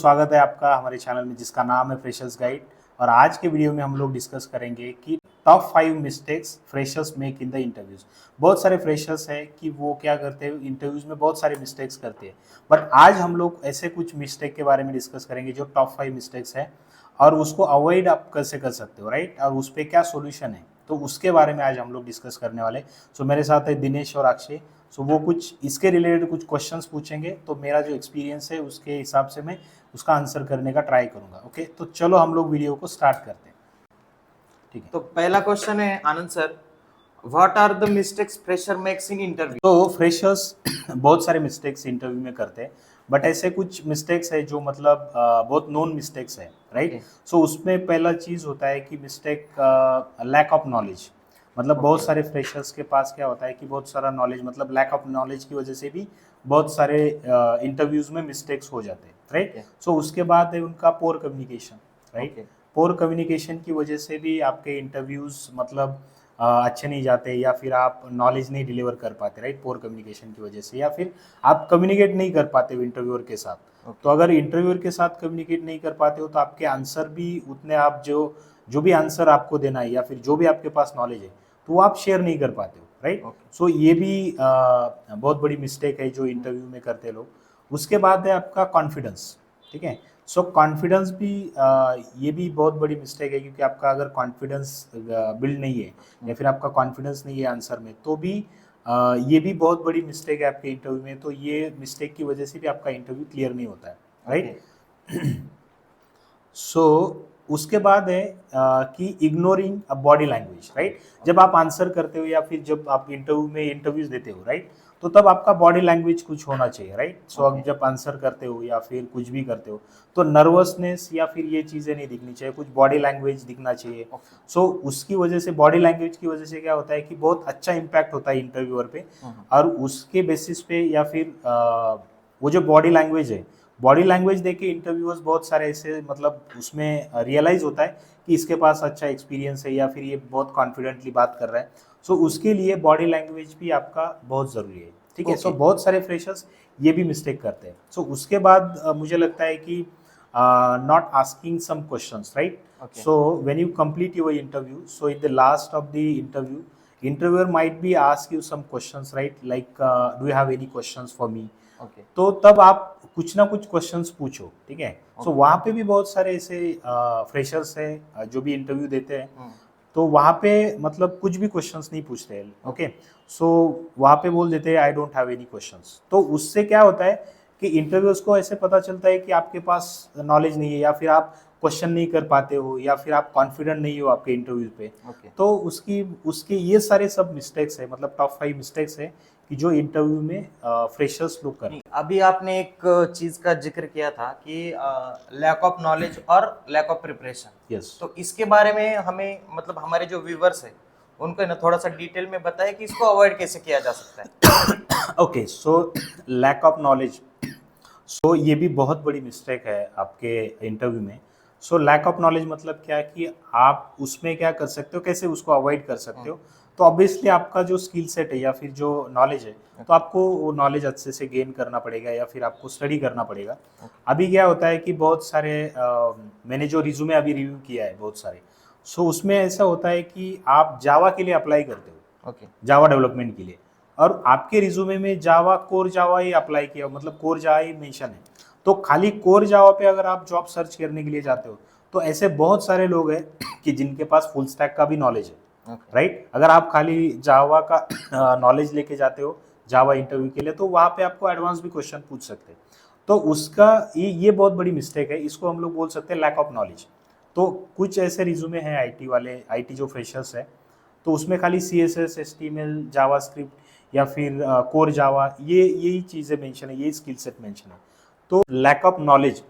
स्वागत है आपका हमारे चैनल में जिसका नाम है फ्रेशर्स गाइड। और आज के वीडियो में हम लोग डिस्कस करेंगे कि top 5 mistakes freshers make in the interviews. बहुत सारे फ्रेशर्स हैं कि वो क्या करते हैं, इंटरव्यूज में बहुत सारे मिस्टेक्स करते हैं। बट आज हम लोग ऐसे कुछ मिस्टेक के बारे में डिस्कस करेंगे जो टॉप 5 मिस्टेक्स है और उसको अवॉइड आप कैसे कर सकते हो, राइट, और उस पर क्या सोल्यूशन है, तो उसके बारे में आज हम लोग डिस्कस करने वाले। सो मेरे साथ है दिनेश और अक्षय। सो वो कुछ इसके रिलेटेड कुछ क्वेश्चंस पूछेंगे, तो मेरा जो एक्सपीरियंस है उसके हिसाब से मैं उसका आंसर करने का ट्राई करूंगा। ओके, तो चलो हम लोग वीडियो को स्टार्ट करते हैं। ठीक है, तो पहला क्वेश्चन है Anand sir, what are the mistakes fresher makes in interview. तो फ्रेशर्स बहुत सारे मिस्टेक्स इंटरव्यू में करते हैं, बट ऐसे कुछ मिस्टेक्स है जो मतलब बहुत नोन मिस्टेक्स है, राइट। सो उसमें पहला चीज़ होता है कि मिस्टेक लैक ऑफ नॉलेज। मतलब बहुत सारे फ्रेशर्स के पास क्या होता है कि बहुत सारा नॉलेज, मतलब लैक ऑफ नॉलेज की वजह से भी बहुत सारे इंटरव्यूज में मिस्टेक्स हो जाते हैं, राइट। सो उसके बाद है उनका पोर कम्युनिकेशन, राइट। पोर कम्युनिकेशन की वजह से भी आपके इंटरव्यूज मतलब अच्छे नहीं जाते, या फिर आप नॉलेज नहीं डिलीवर कर पाते, राइट, पोर कम्युनिकेशन की वजह से, या फिर आप कम्युनिकेट नहीं कर पाते हो इंटरव्यूअर के साथ। तो अगर इंटरव्यूअर के साथ कम्युनिकेट नहीं कर पाते हो तो आपके आंसर भी उतने, आप जो जो भी आंसर आपको देना है या फिर जो भी आपके पास नॉलेज है तो वो आप शेयर नहीं कर पाते हो, राइट। सो ये भी बहुत बड़ी मिस्टेक है जो इंटरव्यू में करते लोग। उसके बाद है आपका कॉन्फिडेंस, ठीक है। सो कॉन्फिडेंस भी ये भी बहुत बड़ी मिस्टेक है, क्योंकि आपका अगर कॉन्फिडेंस बिल्ड नहीं है या फिर आपका कॉन्फिडेंस नहीं है आंसर में, तो भी ये भी बहुत बड़ी मिस्टेक है आपके इंटरव्यू में। तो ये मिस्टेक की वजह से भी आपका इंटरव्यू क्लियर नहीं होता है, राइट। सो उसके बाद है कि ignoring a body language, right. जब आप आंसर करते हो या फिर जब आप इंटरव्यू में इंटरव्यूज देते हो, राइट, तो तब आपका बॉडी लैंग्वेज कुछ होना चाहिए, राइट। सो अब जब आंसर करते हो या फिर कुछ भी करते हो तो नर्वसनेस या फिर ये चीज़ें नहीं दिखनी चाहिए, कुछ बॉडी लैंग्वेज दिखना चाहिए। सो उसकी वजह से, बॉडी लैंग्वेज की वजह से क्या होता है कि बहुत अच्छा इम्पैक्ट होता है इंटरव्यूअर पे। और उसके बेसिस पे या फिर वो जो बॉडी लैंग्वेज है, बॉडी लैंग्वेज देख के इंटरव्यूअर्स बहुत सारे ऐसे मतलब उसमें रियलाइज होता है कि इसके पास अच्छा एक्सपीरियंस है या फिर ये बहुत कॉन्फिडेंटली बात कर रहा है। सो उसके लिए बॉडी लैंग्वेज भी आपका बहुत ज़रूरी है, ठीक है। सो बहुत सारे फ्रेशर्स ये भी मिस्टेक करते हैं। सो उसके बाद मुझे लगता है कि not asking some questions, right. So when you complete your interview, so in the last of the interview, interviewer might be ask you some questions, right, like do you have any questions for me. तो तब आप कुछ ना कुछ questions पूछो, ठीक है। सो वहाँ पे भी बहुत सारे ऐसे फ्रेशर्स हैं जो भी इंटरव्यू देते हैं, तो वहाँ पे मतलब कुछ भी क्वेश्चंस नहीं पूछते हैं, ओके। सो वहाँ पे बोल देते हैं I don't have any questions. तो उससे क्या होता है कि इंटरव्यूअर्स को ऐसे पता चलता है कि आपके पास नॉलेज नहीं है, या फिर आप क्वेश्चन नहीं कर पाते हो, या फिर आप कॉन्फिडेंट नहीं हो आपके इंटरव्यू पे। तो उसकी उसके ये सारे सब मिस्टेक्स है, मतलब टॉप 5 मिस्टेक्स है कि जो इंटरव्यू में फ्रेशर्स लोग करते हैं। अभी आपने एक चीज का जिक्र किया था कि लैक ऑफ नॉलेज और लैक ऑफ प्रिपरेशन। यस। तो इसके बारे में हमें, मतलब हमारे जो व्यूवर्स है उनको ना थोड़ा सा डिटेल में बताएं कि इसको अवॉइड कैसे किया जा सकता है। Okay, so lack of knowledge, so ये भी बहुत बड़ी मिस्टेक है आपके इंटरव्यू में। सो लैक ऑफ नॉलेज मतलब क्या है कि आप उसमें क्या कर सकते हो, कैसे उसको अवॉइड कर सकते हो। तो ऑब्वियसली आपका जो स्किल सेट है या फिर जो नॉलेज है, तो आपको वो नॉलेज अच्छे से गेन करना पड़ेगा या फिर आपको स्टडी करना पड़ेगा। अभी क्या होता है कि बहुत सारे मैंने जो रिज्यूमे अभी रिव्यू किया है बहुत सारे, सो उसमें ऐसा होता है कि आप जावा के लिए अप्लाई करते हो, जावा डेवलपमेंट के लिए, और आपके रिज्यूमे में जावा, कोर जावा ही अप्लाई किया, मतलब कोर जावा ही मेंशन है। तो खाली कोर जावा पे अगर आप जॉब सर्च करने के लिए जाते हो, तो ऐसे बहुत सारे लोग हैं कि जिनके पास फुल स्टैक का भी नॉलेज है, राइट। अगर आप खाली जावा का नॉलेज लेके जाते हो जावा इंटरव्यू के लिए, तो वहाँ पे आपको एडवांस भी क्वेश्चन पूछ सकते हैं। तो उसका ये बहुत बड़ी मिस्टेक है, इसको हम लोग बोल सकते हैं लैक ऑफ नॉलेज। तो कुछ ऐसे रिज्यूमे हैं आईटी वाले, आईटी जो फ्रेशर्स है, तो उसमें खाली CSS, HTML, जावास्क्रिप्ट या फिर कोर जावा, ये यही चीज़ें मेंशन है, यही स्किल सेट मेंशन है। तो लैक ऑफ नॉलेज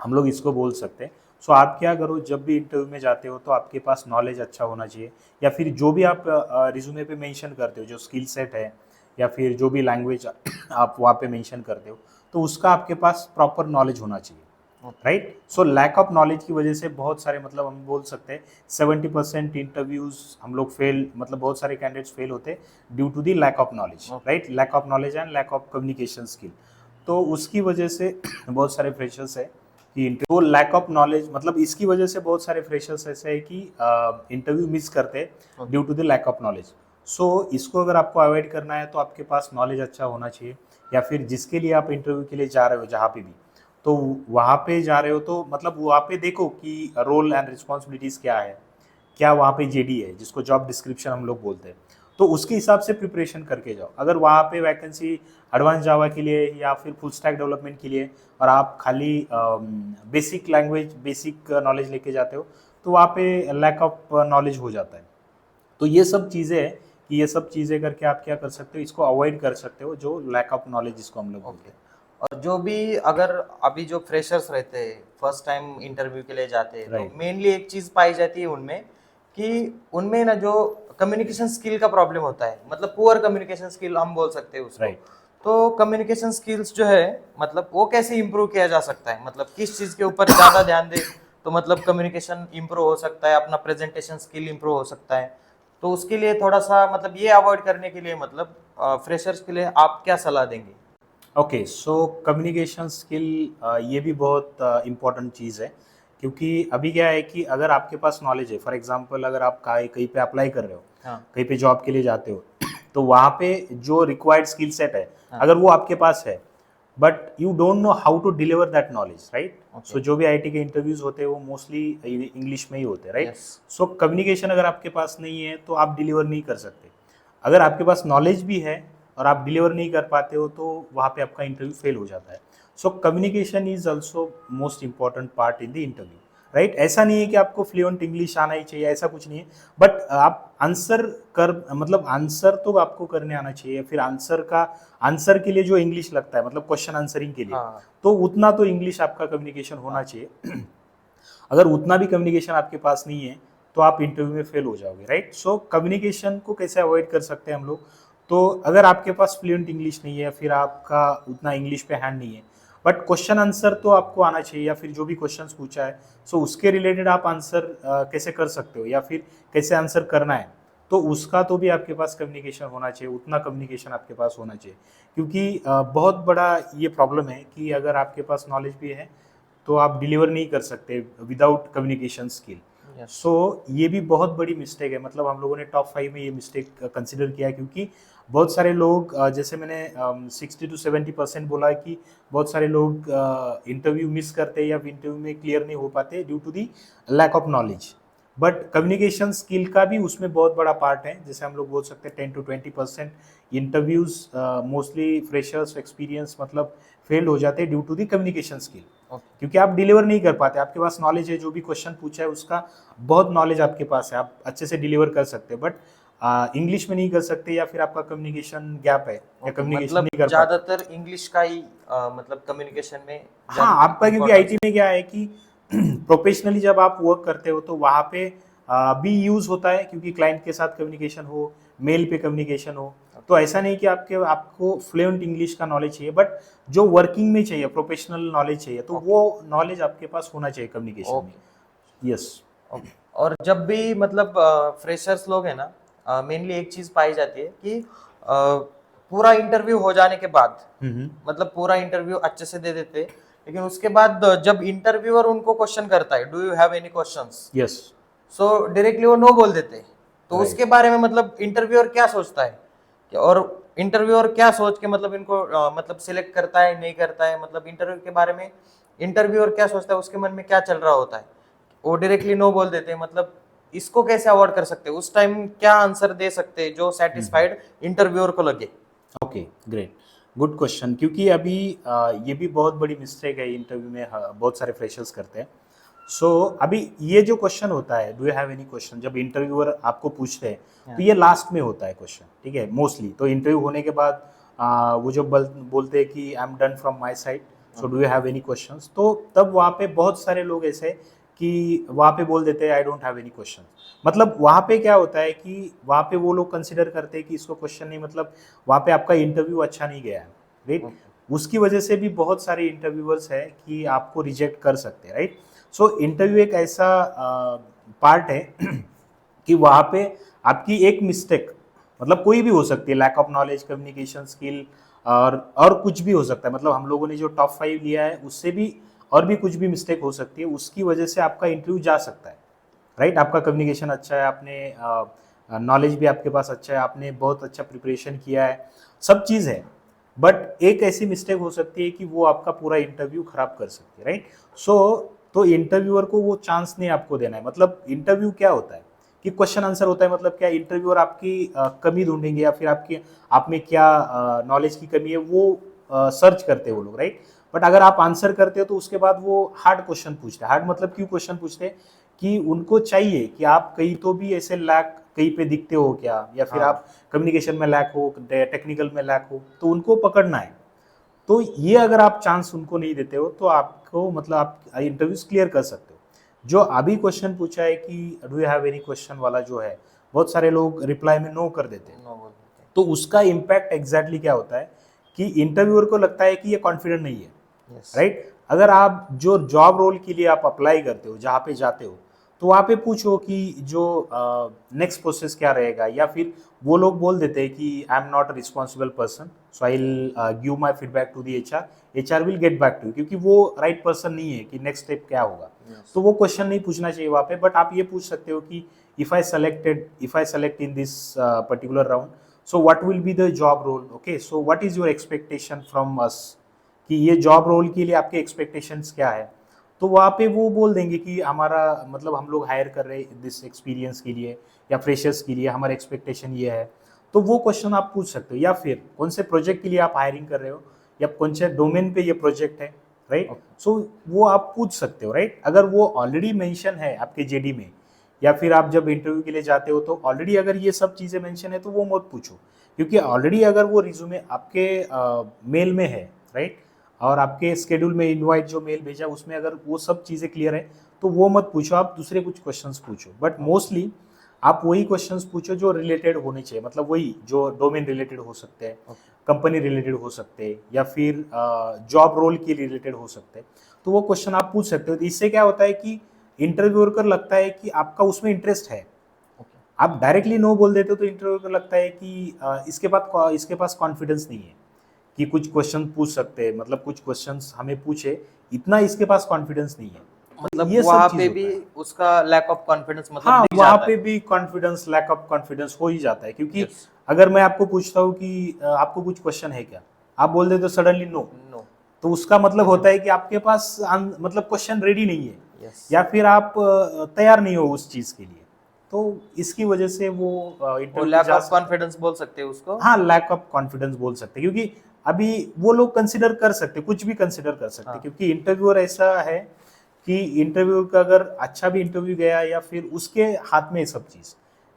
हम लोग इसको बोल सकते हैं। सो आप क्या करो, जब भी इंटरव्यू में जाते हो तो आपके पास नॉलेज अच्छा होना चाहिए, या फिर जो भी आप रिज्यूमे पे मेंशन करते हो, जो स्किल सेट है या फिर जो भी लैंग्वेज आप वहाँ पे मेंशन करते हो, तो उसका आपके पास प्रॉपर नॉलेज होना चाहिए, right. So lack of knowledge की वजह से बहुत सारे, मतलब हम बोल सकते हैं 70% इंटरव्यूज हम लोग फेल, मतलब बहुत सारे कैंडिडेट्स फेल होते हैं due to the lack of knowledge, right, lack of knowledge and lack of communication skill. तो उसकी वजह से बहुत सारे फ्रेशर्स है कि इंटरव्यू लैक ऑफ नॉलेज, मतलब इसकी वजह से बहुत सारे फ्रेशर्स ऐसे है कि इंटरव्यू मिस करते हैं due to the lack of knowledge. So इसको अगर आपको अवॉइड करना है तो आपके पास नॉलेज अच्छा होना चाहिए, या फिर जिसके लिए आप इंटरव्यू के लिए जा रहे हो जहाँ पे भी, तो वहाँ पे जा रहे हो तो मतलब वहाँ पे देखो कि रोल एंड रिस्पॉन्सिबिलिटीज़ क्या है, क्या वहाँ पे जेडी है जिसको जॉब डिस्क्रिप्शन हम लोग बोलते हैं, तो उसके हिसाब से प्रिपरेशन करके जाओ। अगर वहाँ पे वैकेंसी एडवांस जावा के लिए या फिर फुल स्टैक डेवलपमेंट के लिए और आप खाली बेसिक लैंग्वेज बेसिक नॉलेज लेके जाते हो, तो वहाँ पे लैक ऑफ नॉलेज हो जाता है। तो ये सब चीज़ें हैं कि ये सब चीज़ें करके आप क्या कर सकते हो, इसको अवॉइड कर सकते हो, जो लैक ऑफ नॉलेज जिसको हम लोग बोलते हैं। और जो भी अगर अभी जो फ्रेशर्स रहते हैं फर्स्ट टाइम इंटरव्यू के लिए जाते हैं, तो Right. मेनली एक चीज पाई जाती है उनमें कि उनमें ना जो कम्युनिकेशन स्किल का प्रॉब्लम होता है, मतलब पुअर कम्युनिकेशन स्किल हम बोल सकते हैं उसको। Right. तो कम्युनिकेशन स्किल्स जो है मतलब वो कैसे इम्प्रूव किया जा सकता है, मतलब किस चीज के ऊपर ज्यादा ध्यान दे तो मतलब कम्युनिकेशन इम्प्रूव हो सकता है, अपना प्रेजेंटेशन स्किल इम्प्रूव हो सकता है। तो उसके लिए थोड़ा सा मतलब ये अवॉइड करने के लिए मतलब फ्रेशर्स के लिए आप क्या सलाह देंगे? ओके, सो कम्युनिकेशन स्किल ये भी बहुत इम्पोर्टेंट चीज़ है, क्योंकि अभी क्या है कि अगर आपके पास नॉलेज है, फॉर एग्जांपल अगर आप कहीं पे अप्लाई कर रहे हो, हाँ कहीं पे जॉब के लिए जाते हो, तो वहाँ पे जो रिक्वायर्ड स्किल सेट है, हाँ। अगर वो आपके पास है, but you don't know how to deliver that knowledge, right. Okay. So जो भी आईटी के इंटरव्यूज होते हैं वो मोस्टली इंग्लिश में ही होते हैं, राइट। Yes. सो कम्युनिकेशन अगर आपके पास नहीं है तो आप डिलीवर नहीं कर सकते। अगर आपके पास नॉलेज भी है और आप डिलीवर नहीं कर पाते हो, तो वहाँ पे आपका इंटरव्यू फेल हो जाता है। So communication is also most important part in the interview, right. ऐसा नहीं है कि आपको फ्लुएंट इंग्लिश आना ही चाहिए, ऐसा कुछ नहीं है, बट आप आंसर कर, मतलब आंसर तो आपको करने आना चाहिए। फिर आंसर के लिए जो इंग्लिश लगता है, मतलब क्वेश्चन आंसरिंग के लिए, हाँ तो उतना तो इंग्लिश आपका कम्युनिकेशन होना चाहिए। अगर उतना भी कम्युनिकेशन आपके पास नहीं है तो आप इंटरव्यू में फेल हो जाओगे, राइट। सो कम्युनिकेशन को कैसे अवॉइड कर सकते हैं हम लोग, तो अगर आपके पास फ्लुएंट इंग्लिश नहीं है, फिर आपका उतना इंग्लिश पे हैंड नहीं है, बट क्वेश्चन आंसर तो आपको आना चाहिए, या फिर जो भी क्वेश्चंस पूछा है सो उसके रिलेटेड आप आंसर कैसे कर सकते हो, या फिर कैसे आंसर करना है, तो उसका तो भी आपके पास कम्युनिकेशन होना चाहिए, उतना कम्युनिकेशन आपके पास होना चाहिए। क्योंकि बहुत बड़ा ये प्रॉब्लम है कि अगर आपके पास नॉलेज भी है तो आप डिलीवर नहीं कर सकते विदाउट कम्युनिकेशन स्किल। Yes. सो ये भी बहुत बड़ी मिस्टेक है, मतलब हम लोगों ने टॉप 5 में ये मिस्टेक कंसिडर किया है, क्योंकि बहुत सारे लोग जैसे मैंने 60 to 70% बोला कि बहुत सारे लोग इंटरव्यू मिस करते हैं या इंटरव्यू में क्लियर नहीं हो पाते due to the lack of knowledge. But communication skill का भी उसमें बहुत बड़ा पार्ट है, जैसे हम लोग बोल सकते हैं 10 to 20% interviews mostly freshers experience मतलब फेल हो जाते हैं due to the communication skill. Okay. क्योंकि आप डिलीवर नहीं कर पाते, आपके पास नॉलेज है, जो भी क्वेश्चन पूछा है उसका बहुत नॉलेज आपके पास है, आप अच्छे से डिलीवर कर सकते हैं, बट इंग्लिश में नहीं कर सकते, या फिर आपका कम्युनिकेशन गैप है, या कम्युनिकेशन मतलब नहीं कर पाते। ज्यादातर इंग्लिश का ही मतलब कम्युनिकेशन में हाँ, ज्यादातर आपका क्योंकि importance आईटी में क्या है कि प्रोफेशनली जब आप वर्क करते हो तो वहाँ पे भी यूज होता है, क्योंकि क्लाइंट के साथ कम्युनिकेशन हो, मेल पे कम्युनिकेशन हो, तो ऐसा नहीं कि आपको फ्लुएंट इंग्लिश का नॉलेज चाहिए, बट जो वर्किंग में चाहिए, प्रोफेशनल नॉलेज चाहिए, तो Okay. वो नॉलेज आपके पास होना चाहिए कम्युनिकेशन में। Okay. यस। Okay. और जब भी मतलब फ्रेशर्स लोग हैं ना, मेनली एक चीज पाई जाती है कि पूरा इंटरव्यू हो जाने के बाद मतलब पूरा इंटरव्यू अच्छे से दे देते हैं, लेकिन उसके बाद जब इंटरव्यूअर उनको क्वेश्चन करता है, do you have any questions, yes. So directly वो नो बोल देते हैं। तो Right. उसके बारे में मतलब इंटरव्यूअर क्या सोचता है और इंटरव्यूअर क्या सोच के मतलब इनको मतलब सिलेक्ट करता है नहीं करता है, मतलब इंटरव्यू के बारे में इंटरव्यूअर क्या सोचता है, उसके मन में क्या चल रहा होता है, वो डायरेक्टली नो बोल देते हैं। मतलब इसको कैसे अवॉइड कर सकते हैं, उस टाइम क्या आंसर दे सकते हैं जो सेटिस्फाइड इंटरव्यूअर को लगे? Okay, great, good question. क्योंकि अभी ये भी बहुत बड़ी मिस्टेक है इंटरव्यू में, बहुत सारे फ्रेशर्स करते हैं। सो अभी ये जो क्वेश्चन होता है, do you have any question, जब इंटरव्यूअर आपको पूछते हैं तो ये लास्ट में होता है क्वेश्चन, ठीक है, मोस्टली। तो इंटरव्यू होने के बाद वो जो बोलते हैं कि I am done from my side, so do you have any questions, तो तब वहाँ पे बहुत सारे लोग ऐसे कि वहाँ पे बोल देते हैं I don't have any question. मतलब वहाँ पे क्या होता है कि वहाँ पे वो लोग कंसिडर करते हैं कि इसको क्वेश्चन नहीं, मतलब वहाँ पे आपका इंटरव्यू अच्छा नहीं गया है, राइट। उसकी वजह से भी बहुत सारे इंटरव्यूअर्स है कि आपको रिजेक्ट कर सकते हैं, राइट। सो इंटरव्यू एक ऐसा पार्ट है कि वहाँ पे आपकी एक मिस्टेक, मतलब कोई भी हो सकती है, lack of knowledge, communication skill, और कुछ भी हो सकता है। मतलब हम लोगों ने जो टॉप 5 लिया है उससे भी और भी कुछ भी मिस्टेक हो सकती है, उसकी वजह से आपका इंटरव्यू जा सकता है, राइट। आपका कम्युनिकेशन अच्छा है, आपने नॉलेज भी आपके पास अच्छा है, आपने बहुत अच्छा प्रिपरेशन किया है, सब चीज़ है, बट एक ऐसी मिस्टेक हो सकती है कि वो आपका पूरा इंटरव्यू खराब कर सकती है, राइट। सो तो इंटरव्यूअर को वो चांस नहीं आपको देना है। मतलब इंटरव्यू क्या होता है कि क्वेश्चन आंसर होता है। मतलब क्या, इंटरव्यूअर आपकी कमी ढूंढेंगे या फिर आपकी आप में क्या नॉलेज की कमी है वो सर्च करते हैं वो लोग, राइट। बट अगर आप आंसर करते हो तो उसके बाद वो हार्ड क्वेश्चन पूछते हैं। हार्ड मतलब क्यों क्वेश्चन पूछते हैं कि उनको चाहिए कि आप कहीं तो भी ऐसे लैक कहीं पे दिखते हो क्या, या फिर हाँ। आप कम्युनिकेशन में लैक हो, टेक्निकल में लैक हो, तो उनको पकड़ना है। तो ये अगर आप चांस उनको नहीं देते हो तो आपको मतलब आप इंटरव्यूज क्लियर कर सकते हो। जो अभी क्वेश्चन पूछा है कि do you have any question वाला जो है, बहुत सारे लोग रिप्लाई में नो कर देते हैं। नो बोल देते तो उसका इम्पैक्ट एग्जैक्टली क्या होता है कि इंटरव्यूअर को लगता है कि ये कॉन्फिडेंट नहीं है, हैं। यस। राइट। अगर आप जो जॉब रोल के लिए आप अप्लाई करते हो, जहाँ पे जाते हो, तो वहाँ पे पूछो कि जो नेक्स्ट प्रोसेस क्या रहेगा, या फिर वो लोग बोल देते हैं कि I am not a responsible person, so I will give my feedback to the HR, HR will get back to you, क्योंकि वो राइट पर्सन नहीं है कि नेक्स्ट स्टेप क्या होगा। Yes. तो वो क्वेश्चन नहीं पूछना चाहिए वहाँ पे। बट आप ये पूछ सकते हो कि if I select in this particular round, so what will be the job role, okay, so what is your expectation from us, कि ये जॉब रोल के लिए आपके एक्सपेक्टेशंस क्या है। तो वहाँ पे वो बोल देंगे कि हमारा मतलब हम लोग हायर कर रहे हैं दिस एक्सपीरियंस के लिए या फ्रेशर्स के लिए, हमारा एक्सपेक्टेशन ये है। तो वो क्वेश्चन आप पूछ सकते हो। या फिर कौन से प्रोजेक्ट के लिए आप हायरिंग कर रहे हो, या कौन से डोमेन पे ये प्रोजेक्ट है, राइट। सो वो आप पूछ सकते हो, राइट। अगर वो ऑलरेडी मेंशन है आपके जेडी में, या फिर आप जब इंटरव्यू के लिए जाते हो तो ऑलरेडी अगर ये सब चीज़ें मेंशन है तो वो मत पूछो, क्योंकि ऑलरेडी अगर वो रिज्यूमे आपके मेल में है, राइट, और आपके स्केड्यूल में इनवाइट जो मेल भेजा उसमें अगर वो सब चीज़ें क्लियर है तो वो मत पूछो, आप दूसरे कुछ क्वेश्चंस पूछो। बट मोस्टली आप वही क्वेश्चंस पूछो जो रिलेटेड होने चाहिए, मतलब वही जो डोमेन रिलेटेड हो सकते हैं, कंपनी रिलेटेड हो सकते हैं, या फिर जॉब रोल के रिलेटेड हो सकते हैं। तो वो क्वेश्चन आप पूछ सकते हो। तो इससे क्या होता है कि इंटरव्यूअर को लगता है कि आपका उसमें इंटरेस्ट है। आप डायरेक्टली नो बोल देते हो तो इंटरव्यूअर को लगता है कि इसके पास कॉन्फिडेंस नहीं है कि कुछ क्वेश्चन पूछ सकते हैं, मतलब कुछ क्वेश्चंस हमें पूछे, इतना इसके पास कॉन्फिडेंस नहीं है। मतलब ये सब वहाँ चीज पे होता भी है। उसका लैक ऑफ कॉन्फिडेंस मतलब हाँ, दिख वहाँ जाता पे है। भी कॉन्फिडेंस, लैक ऑफ कॉन्फिडेंस हो ही जाता है, क्योंकि Yes. अगर मैं आपको पूछता हूँ कि आपको कुछ क्वेश्चन है क्या, आप बोल देते हो सडनली नो, नो। तो उसका मतलब होता है कि आपके पास मतलब क्वेश्चन रेडी नहीं है, यस। या फिर आप तैयार नहीं हो उस चीज के लिए। तो इसकी वजह से वो वो इंटरव्यू में लैक जा ऑफ सकते हैं। कॉन्फिडेंस बोल सकते हैं उसको। हाँ, लैक ऑफ कॉन्फिडेंस बोल सकते हैं, क्योंकि अभी वो लोग कंसिडर कर सकते, कुछ भी कंसिडर कर सकते, हाँ। क्योंकि इंटरव्यूअर ऐसा है कि इंटरव्यू का अगर अच्छा भी इंटरव्यू गया या फिर उसके हाथ में ये सब चीज़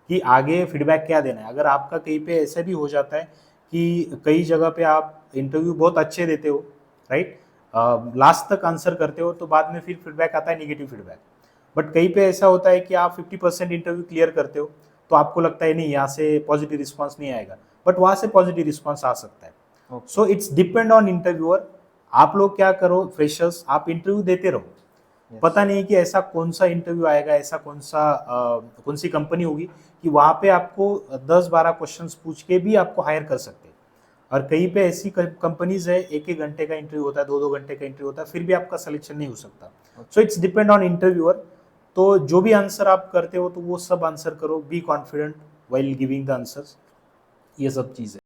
कि आगे फीडबैक क्या देना है। अगर आपका कहीं पे ऐसे भी हो जाता है कि कई जगह पे आप इंटरव्यू बहुत अच्छे देते हो, राइट, लास्ट तक आंसर करते हो, तो बाद में फिर फीडबैक आता है नेगेटिव फीडबैक। बट कहीं पे ऐसा होता है कि आप 50% इंटरव्यू क्लियर करते हो, तो आपको लगता है नहीं यहाँ से पॉजिटिव रिस्पॉन्स नहीं आएगा, बट वहाँ से पॉजिटिव रिस्पॉन्स आ सकता है। Okay. So it's depend on interviewer. आप लोग क्या करो, फ्रेशर्स, आप इंटरव्यू देते रहो। Yes. पता नहीं कि ऐसा कौन सा इंटरव्यू आएगा, ऐसा कौन सी कंपनी होगी कि वहाँ पे आपको 10-12 क्वेश्चंस पूछ के भी आपको हायर कर सकते हैं। और कहीं पे ऐसी कंपनीज है 1-1 घंटे का इंटरव्यू होता है, 2-2 घंटे का इंटरव्यू होता है, फिर भी आपका सिलेक्शन नहीं हो सकता। So it's depend on interviewer. तो जो भी आंसर आप करते हो तो वो सब आंसर करो, be confident while giving the answers, ये सब चीज़ है।